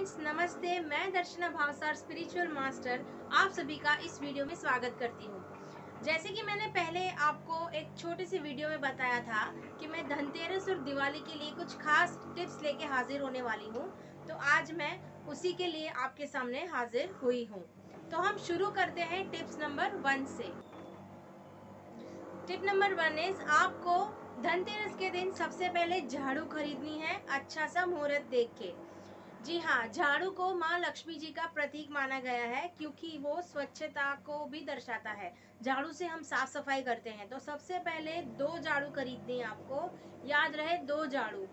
Friends, नमस्ते। मैं दर्शना Bhavsar spiritual master आप सभी का इस वीडियो में स्वागत करती हूँ। जैसे कि मैंने पहले आपको एक छोटी सी वीडियो में बताया था कि मैं धनतेरस और दिवाली के लिए कुछ खास टिप्स लेके हाजिर होने वाली हूँ, तो आज मैं उसी के लिए आपके सामने हाजिर हुई हूँ। तो हम शुरू करते हैं टिप्स नंबर 1 से। टिप नंबर 1 इज आपको धनतेरस के दिन सबसे पहले झाड़ू खरीदनी है, अच्छा सा मुहूर्त देख के। जी हाँ, झाड़ू को माँ लक्ष्मी जी का प्रतीक माना गया है क्योंकि वो स्वच्छता को भी दर्शाता है। झाड़ू से हम साफ सफाई करते हैं, तो सबसे पहले 2 झाड़ू खरीदनी है आपको। याद रहे, 2 झाड़ू।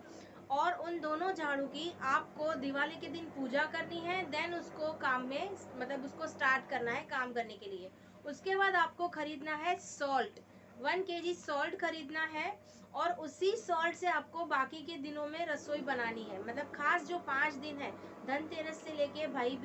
और उन दोनों झाड़ू की आपको दिवाली के दिन पूजा करनी है, देन उसको काम में मतलब उसको स्टार्ट करना है काम करने के लिए। उसके बाद आपको खरीदना है सॉल्ट, 1 केजी सॉल्ट खरीदना है। और उसी सॉल्ट से आपको बाकी के दिनों में रसोई बनानी है। मतलब खास जो 5 दिन है, धनतेरस से लेके भाई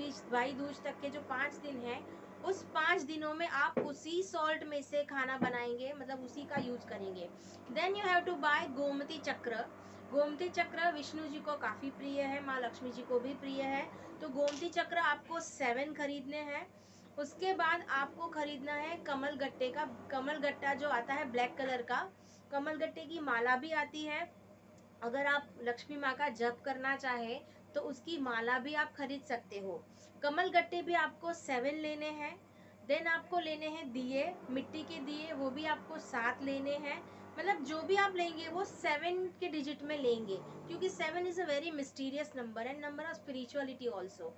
दूज तक के जो 5 दिन है, उस 5 दिनों में आप उसी सॉल्ट में से खाना बनाएंगे, मतलब उसी का यूज करेंगे। Then you have to buy Gomti chakra. Gomti चक्र विष्णु जी को काफी प्रिय है, माँ लक्ष्मी जी को भी प्रिय है, तो गोमती चक्र आपको 7 खरीदने हैं। उसके बाद आपको खरीदना है कमल गट्टे का। कमल गट्टा जो आता है ब्लैक कलर का, कमल गट्टे की माला भी आती है। अगर आप लक्ष्मी माँ का जप करना चाहे तो उसकी माला भी आप खरीद सकते हो। कमल गट्टे भी आपको 7 लेने हैं। देन आपको लेने हैं दिए, मिट्टी के दिए, वो भी आपको 7 लेने हैं। मतलब जो भी आप लेंगे वो 7 के डिजिट में लेंगे, क्योंकि 7 is a very mysterious number and number of spirituality also.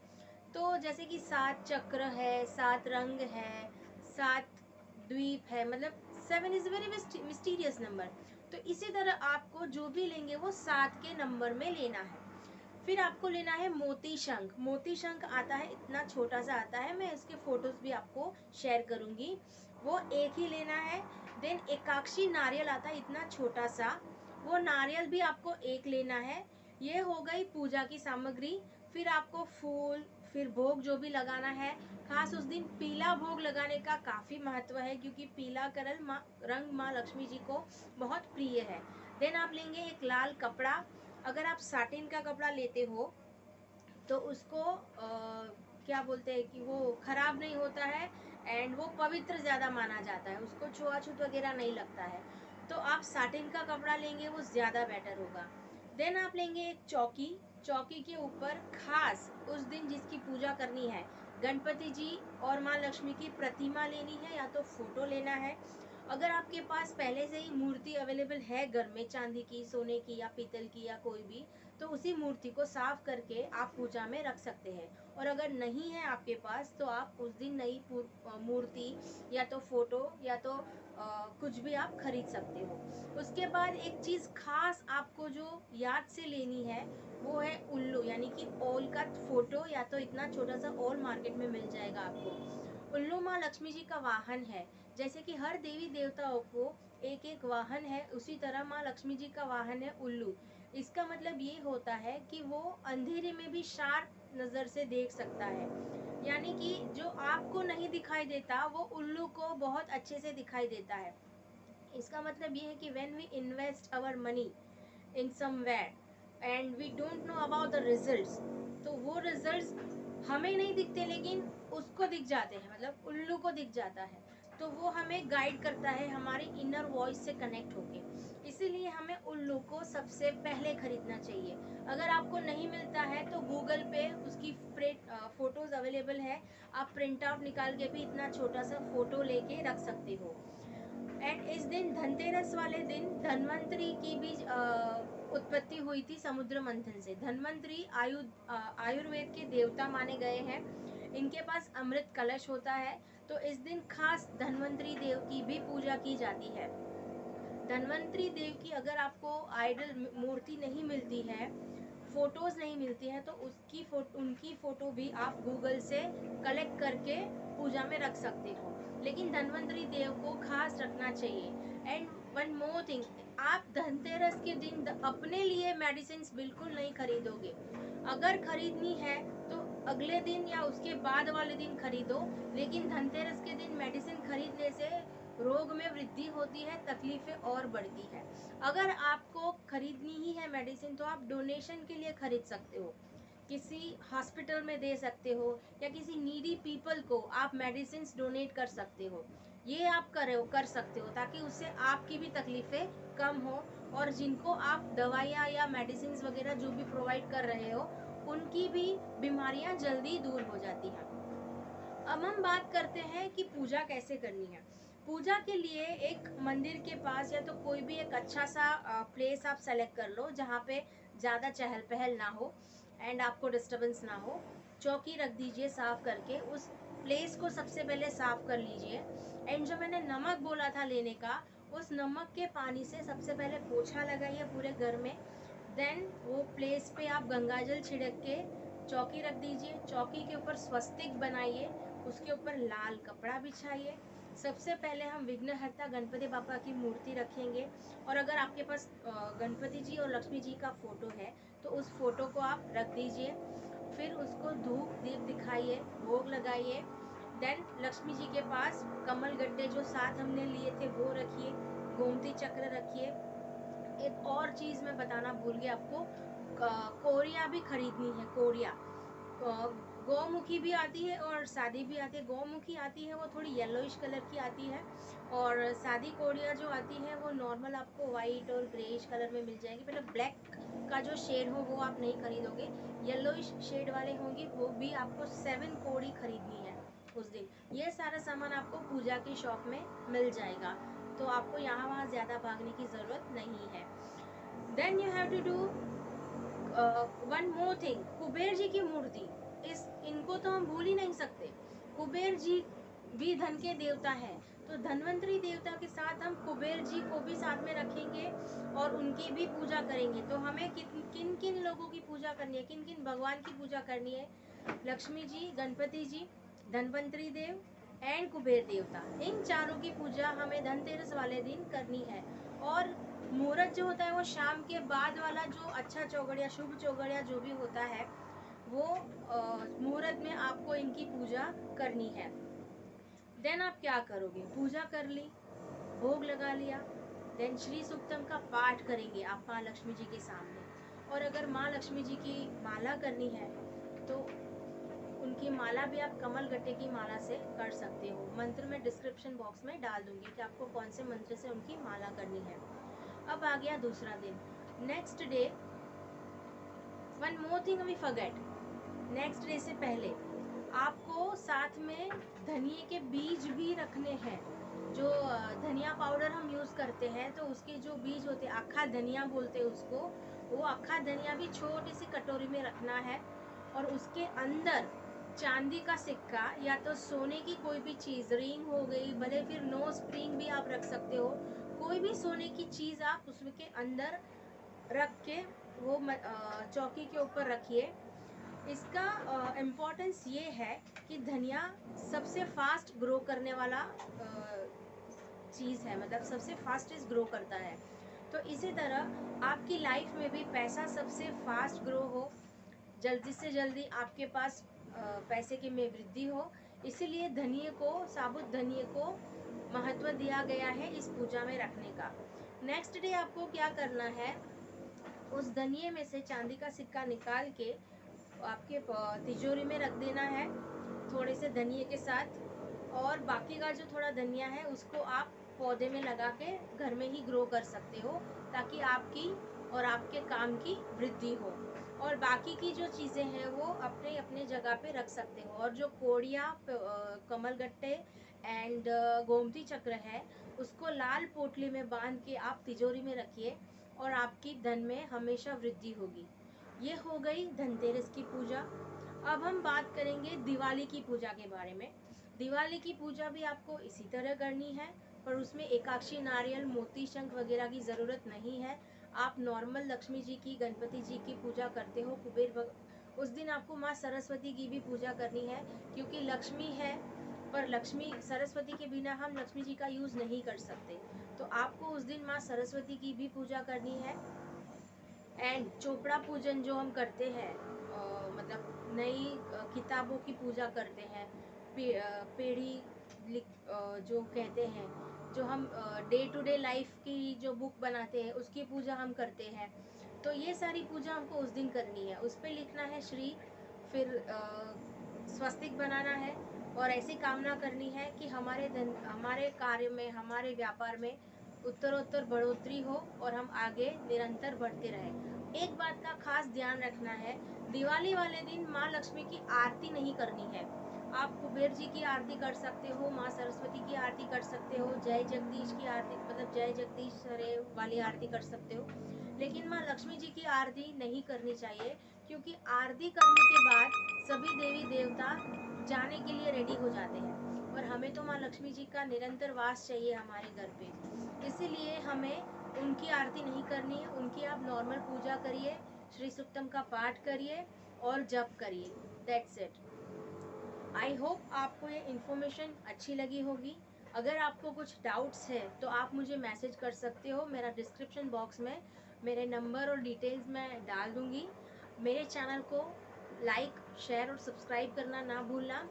तो जैसे कि 7 चक्र है, 7 रंग है, 7 द्वीप है, मतलब 7 इज वेरी मिस्टीरियस नंबर। तो इसी तरह आपको जो भी लेंगे वो 7 के नंबर में लेना है। फिर आपको लेना है मोती शंख। मोती शंख आता है, इतना छोटा सा आता है, मैं इसके फोटोज भी आपको शेयर करूंगी, वो एक ही लेना है। देन एकाक्षी नारियल आता है, इतना छोटा सा, वो नारियल भी आपको एक लेना है। ये हो गई पूजा की सामग्री। फिर आपको फूल, फिर भोग जो भी लगाना है। खास उस दिन पीला भोग लगाने का काफी महत्व है, क्योंकि पीला रंग माँ लक्ष्मी जी को बहुत प्रिय है। देन आप लेंगे एक लाल कपड़ा। अगर आप साटिन का कपड़ा लेते हो तो उसको क्या बोलते हैं कि वो खराब नहीं होता है एंड वो पवित्र ज्यादा माना जाता है, उसको छुआछूत वगैरह नहीं लगता है। तो आप साटिन का कपड़ा लेंगे, वो ज्यादा बेटर होगा। देन आप लेंगे एक चौकी। चौकी के ऊपर खास उस दिन जिसकी पूजा करनी है, गणपति जी और माँ लक्ष्मी की प्रतिमा लेनी है या तो फोटो लेना है। अगर आपके पास पहले से ही मूर्ति अवेलेबल है घर में, चांदी की, सोने की या पीतल की या कोई भी, तो उसी मूर्ति को साफ करके आप पूजा में रख सकते हैं। और अगर नहीं है आपके पास तो आप उस दिन नई मूर्ति या तो फोटो या तो कुछ भी आप खरीद सकते हो। उसके बाद एक चीज खास आपको जो याद से लेनी है, वो है उल्लू, यानी कि ओल का फोटो, या तो इतना छोटा सा ओल मार्केट में मिल जाएगा आपको। उल्लू माँ लक्ष्मी जी का वाहन है। जैसे कि हर देवी देवताओं को एक एक वाहन है, उसी तरह माँ लक्ष्मी जी का वाहन है उल्लू। इसका मतलब ये होता है कि वो अंधेरे में भी शार्प नजर से देख सकता है, यानी कि जो आपको नहीं दिखाई देता वो उल्लू को बहुत अच्छे से दिखाई देता है। इसका मतलब ये है कि when we invest our money in somewhere and we don't know about the results, तो वो रिजल्ट्स हमें नहीं दिखते लेकिन उसको दिख जाते हैं, मतलब उल्लू को दिख जाता है। तो वो हमें गाइड करता है हमारी इनर वॉइस से कनेक्ट होके। इसीलिए हमें उल्लू को सबसे पहले खरीदना चाहिए। अगर आपको नहीं मिलता है तो गूगल पे उसकी फोटोज अवेलेबल है, आप प्रिंट आउट निकाल के भी इतना छोटा सा फोटो लेके रख सकते हो। एंड इस दिन धनतेरस वाले दिन धनवंतरी की भी उत्पत्ति हुई थी समुद्र मंथन से। धनवंतरी आयुर्वेद के देवता माने गए हैं। इनके पास अमृत कलश होता है, तो इस दिन खास धनवंतरी देव की भी पूजा की जाती है। धनवंतरी देव की अगर आपको आइडल मूर्ति नहीं मिलती है, फोटोज नहीं मिलती हैं, तो उनकी फोटो भी आप गूगल से कलेक्ट करके पूजा में रख सकते हो, लेकिन धनवंतरी देव को खास रखना चाहिए। एंड वन मोर थिंग, आप धनतेरस के दिन अपने लिए मेडिसिन बिल्कुल नहीं खरीदोगे। अगर खरीदनी है तो अगले दिन या उसके बाद वाले दिन खरीदो, लेकिन धनतेरस के दिन मेडिसिन खरीदने से रोग में वृद्धि होती है, तकलीफें और बढ़ती है। अगर आपको खरीदनी ही है मेडिसिन तो आप डोनेशन के लिए खरीद सकते हो। किसी हॉस्पिटल में दे सकते हो, या किसी नीडी पीपल को आप मेडिसिन डोनेट कर सकते हो। ये आप कर सकते हो, ताकि उससे आपकी भी तकलीफ़ें कम हो, और जिनको आप दवाइयाँ या मेडिसिन वगैरह जो भी प्रोवाइड कर रहे हो, उनकी भी बीमारियाँ जल्दी दूर हो जाती हैं। अब हम बात करते हैं कि पूजा कैसे करनी है। पूजा के लिए एक मंदिर के पास या तो कोई भी एक अच्छा सा प्लेस आप सेलेक्ट कर लो, जहाँ पे ज़्यादा चहल पहल ना हो एंड आपको डिस्टरबेंस ना हो। चौकी रख दीजिए साफ करके, उस प्लेस को सबसे पहले साफ कर लीजिए। एंड जो मैंने नमक बोला था लेने का, उस नमक के पानी से सबसे पहले पोछा लगाइए पूरे घर में। देन वो प्लेस पे आप गंगा जल छिड़क के चौकी रख दीजिए। चौकी के ऊपर स्वस्तिक बनाइए, उसके ऊपर लाल कपड़ा बिछाइए। सबसे पहले हम विघ्नहर्ता गणपति बापा की मूर्ति रखेंगे, और अगर आपके पास गणपति जी और लक्ष्मी जी का फोटो है तो उस फोटो को आप रख दीजिए। फिर उसको धूप दीप दिखाइए, भोग लगाइए। देन लक्ष्मी जी के पास कमल गट्टे जो साथ हमने लिए थे वो रखिए, गोमती चक्र रखिए। एक और चीज मैं बताना भूल गई आपको, कोरिया भी खरीदनी है। कोरिया गौमुखी भी आती है और सादी भी आती है। गौमुखी आती है वो थोड़ी येलोइश कलर की आती है, और सादी कोरिया जो आती है वो नॉर्मल आपको वाइट और ग्रेइश कलर में मिल जाएगी। मतलब ब्लैक का जो शेड हो वो आप नहीं खरीदोगे, येलोइश शेड वाले होंगी, वो भी आपको 7 कोड़ी खरीदनी है उस दिन। ये सारा सामान आपको पूजा की शॉप में मिल जाएगा, तो आपको यहाँ वहाँ ज़्यादा भागने की ज़रूरत नहीं है। Then you have to do one more thing, Kuber ji की मूर्ति, इनको तो हम भूल ही नहीं सकते। कुबेर जी भी धन के देवता हैं, तो धनवंतरी देवता के साथ हम कुबेर जी को भी साथ में रखेंगे और उनकी भी पूजा करेंगे। तो हमें किन किन लोगों की पूजा करनी है, किन किन भगवान की पूजा करनी है? लक्ष्मी जी, गणपति जी, धनवंतरी देव एंड कुबेर देवता, इन चारों की पूजा हमें धनतेरस वाले दिन करनी है। और मुहूर्त जो होता है वो शाम के बाद वाला, जो अच्छा चौगड़िया, शुभ चौगड़िया जो भी होता है, वो मुहूर्त में आपको इनकी पूजा करनी है। देन आप क्या करोगे? पूजा कर ली, भोग लगा लिया, देन श्री सूक्तम का पाठ करेंगे आप माँ लक्ष्मी जी के सामने। और अगर माँ लक्ष्मी जी की माला करनी है तो उनकी माला भी आप कमल गट्टे की माला से कर सकते हो। मंत्र में डिस्क्रिप्शन बॉक्स में डाल दूंगी कि आपको कौन से मंत्र से उनकी माला करनी है। अब आ गया दूसरा दिन, next day. One more thing we forget, next day से पहले आपको साथ में धनिए के बीज भी रखने हैं। जो धनिया पाउडर हम यूज करते हैं, तो उसके जो बीज होते हैं, अक्खा धनिया बोलते हैं उसको, वो अक्खा धनिया भी छोटी सी कटोरी में रखना है। और उसके अंदर चांदी का सिक्का या तो सोने की कोई भी चीज, रिंग हो गई, भले फिर नो स्प्रिंग भी आप रख सकते हो, कोई भी सोने की चीज आप उसके अंदर रख के वो चौकी के ऊपर रखिए। इसका इम्पोर्टेंस ये है कि धनिया सबसे फास्ट ग्रो करने वाला चीज़ है, मतलब सबसे फास्टेस्ट ग्रो करता है। तो इसी तरह आपकी लाइफ में भी पैसा सबसे फास्ट ग्रो हो, जल्दी से जल्दी आपके पास पैसे की में वृद्धि हो, इसीलिए धनिये को, साबुत धनिये को महत्व दिया गया है इस पूजा में रखने का। नेक्स्ट डे आपको क्या करना है, उस धनिये में से चांदी का सिक्का निकाल के आपके तिजोरी में रख देना है थोड़े से धनिये के साथ। और बाकी का जो थोड़ा धनिया है उसको आप पौधे में लगा के घर में ही ग्रो कर सकते हो, ताकि आपकी और आपके काम की वृद्धि हो। और बाकी की जो चीज़ें हैं वो अपने अपने जगह पे रख सकते हो। और जो कोड़िया, कमल गट्टे एंड गोमती चक्र है, उसको लाल पोटली में बांध के आप तिजोरी में रखिए, और आपकी धन में हमेशा वृद्धि होगी। ये हो गई धनतेरस की पूजा। अब हम बात करेंगे दिवाली की पूजा के बारे में। दिवाली की पूजा भी आपको इसी तरह करनी है, पर उसमें एकाक्षी नारियल, मोती, शंख वगैरह की ज़रूरत नहीं है। आप नॉर्मल लक्ष्मी जी की, गणपति जी की पूजा करते हो, उस दिन आपको माँ सरस्वती की भी पूजा करनी है, क्योंकि लक्ष्मी है, पर लक्ष्मी, सरस्वती के बिना हम लक्ष्मी जी का यूज़ नहीं कर सकते। तो आपको उस दिन माँ सरस्वती की भी पूजा करनी है। एंड चोपड़ा पूजन जो हम करते हैं, मतलब नई किताबों की पूजा करते हैं, पेढ़ी जो कहते हैं, जो हम डे टू डे लाइफ की जो बुक बनाते हैं उसकी पूजा हम करते हैं। तो ये सारी पूजा हमको उस दिन करनी है। उस पे लिखना है श्री, फिर स्वस्तिक बनाना है और ऐसी कामना करनी है कि हमारे कार्य में, हमारे व्यापार में उत्तरोत्तर बढ़ोतरी हो और हम आगे निरंतर बढ़ते रहें। एक बात का खास ध्यान रखना है, दिवाली वाले दिन माँ लक्ष्मी की आरती नहीं करनी है। आप कुबेर जी की आरती कर सकते हो, माँ सरस्वती की आरती कर सकते हो, जय जगदीश की आरती मतलब जय जगदीश हरे वाली आरती कर सकते हो, लेकिन माँ लक्ष्मी जी की आरती नहीं करनी चाहिए, क्योंकि आरती करने के बाद सभी देवी देवता जाने के लिए रेडी हो जाते हैं और हमें तो माँ लक्ष्मी जी का निरंतर वास चाहिए हमारे घर पे। इसीलिए हमें उनकी आरती नहीं करनी है। उनकी आप नॉर्मल पूजा करिए, श्री सुक्तम का पाठ करिए और जप करिए। That's it. आई होप आपको ये इन्फॉर्मेशन अच्छी लगी होगी। अगर आपको कुछ डाउट्स है तो आप मुझे मैसेज कर सकते हो। मेरा डिस्क्रिप्शन बॉक्स में मेरे नंबर और डिटेल्स मैं डाल दूँगी। मेरे चैनल को लाइक, शेयर और सब्सक्राइब करना ना भूलना।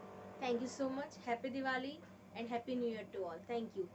Thank you so much. Happy Diwali and happy new year to all. Thank you.